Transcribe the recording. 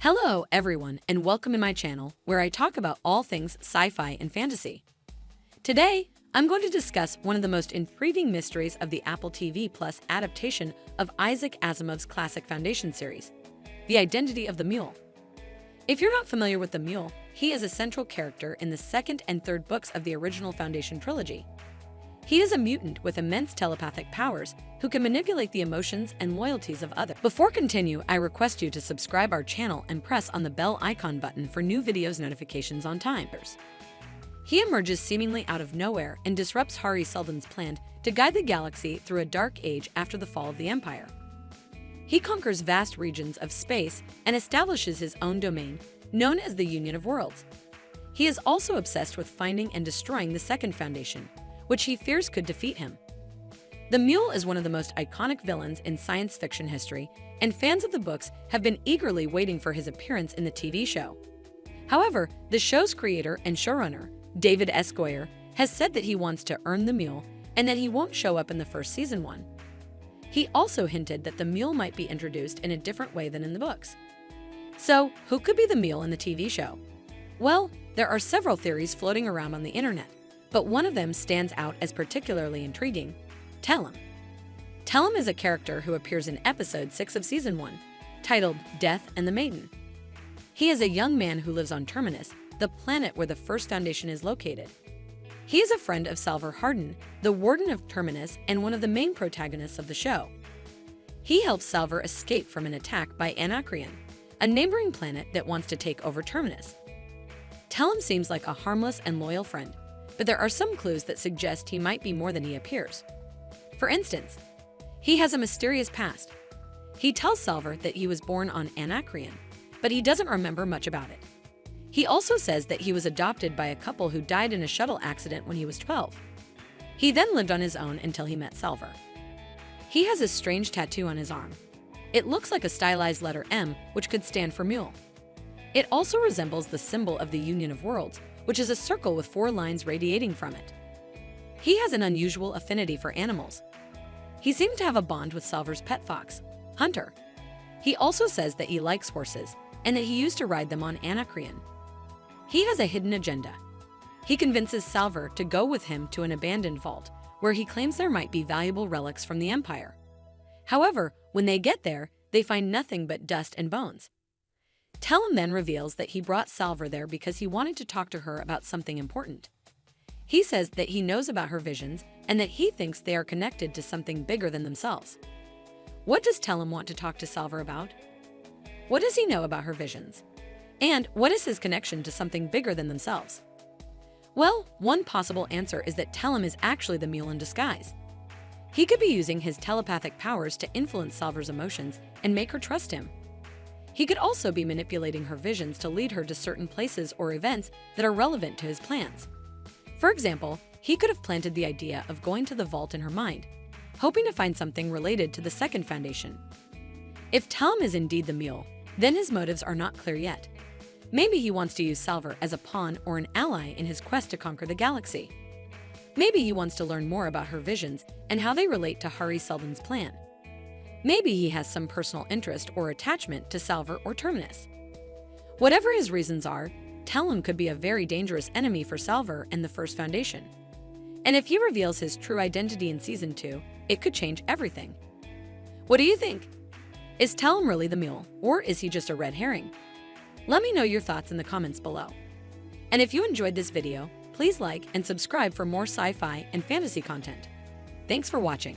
Hello, everyone, and welcome to my channel where I talk about all things sci-fi and fantasy. Today, I'm going to discuss one of the most intriguing mysteries of the Apple TV Plus adaptation of Isaac Asimov's classic Foundation series, the identity of the Mule. If you're not familiar with the Mule, he is a central character in the second and third books of the original Foundation trilogy. He is a mutant with immense telepathic powers who can manipulate the emotions and loyalties of others. Before continue, I request you to subscribe our channel and press on the bell icon button for new videos notifications on time. He emerges seemingly out of nowhere and disrupts Seldon's plan to guide the galaxy through a dark age after the fall of the Empire. He conquers vast regions of space and establishes his own domain, known as the Union of Worlds. He is also obsessed with finding and destroying the Second Foundation, which he fears could defeat him. The Mule is one of the most iconic villains in science fiction history, and fans of the books have been eagerly waiting for his appearance in the TV show. However, the show's creator and showrunner, David S. Goyer, has said that he wants to earn the Mule and that he won't show up in the first season 1. He also hinted that the Mule might be introduced in a different way than in the books. So, who could be the Mule in the TV show? Well, there are several theories floating around on the internet, but one of them stands out as particularly intriguing: Tellem. Tellem is a character who appears in episode 6 of season 1, titled Death and the Maiden. He is a young man who lives on Terminus, the planet where the First Foundation is located. He is a friend of Salvor Hardin, the warden of Terminus and one of the main protagonists of the show. He helps Salvor escape from an attack by Anacreon, a neighboring planet that wants to take over Terminus. Tellem seems like a harmless and loyal friend, but there are some clues that suggest he might be more than he appears. For instance, he has a mysterious past. He tells Salvor that he was born on Anacreon, but he doesn't remember much about it. He also says that he was adopted by a couple who died in a shuttle accident when he was 12. He then lived on his own until he met Salvor. He has a strange tattoo on his arm. It looks like a stylized letter M, which could stand for Mule. It also resembles the symbol of the Union of Worlds, which is a circle with 4 lines radiating from it. He has an unusual affinity for animals. He seemed to have a bond with Salvor's pet fox, Hunter. He also says that he likes horses and that he used to ride them on Anacreon. He has a hidden agenda. He convinces Salvor to go with him to an abandoned vault where he claims there might be valuable relics from the Empire. However, when they get there, they find nothing but dust and bones. Tellem then reveals that he brought Salvor there because he wanted to talk to her about something important. He says that he knows about her visions and that he thinks they are connected to something bigger than themselves. What does Tellem want to talk to Salvor about? What does he know about her visions? And what is his connection to something bigger than themselves? Well, one possible answer is that Tellem is actually the Mule in disguise. He could be using his telepathic powers to influence Salvor's emotions and make her trust him. He could also be manipulating her visions to lead her to certain places or events that are relevant to his plans. For example, he could have planted the idea of going to the vault in her mind, hoping to find something related to the Second Foundation. If Tellem is indeed the Mule, then his motives are not clear yet. Maybe he wants to use Salvor as a pawn or an ally in his quest to conquer the galaxy. Maybe he wants to learn more about her visions and how they relate to Seldon's plan. Maybe he has some personal interest or attachment to Salvor or Terminus. Whatever his reasons are, Tellem could be a very dangerous enemy for Salvor and the First Foundation. And if he reveals his true identity in Season 2, it could change everything. What do you think? Is Tellem really the Mule, or is he just a red herring? Let me know your thoughts in the comments below. And if you enjoyed this video, please like and subscribe for more sci-fi and fantasy content. Thanks for watching.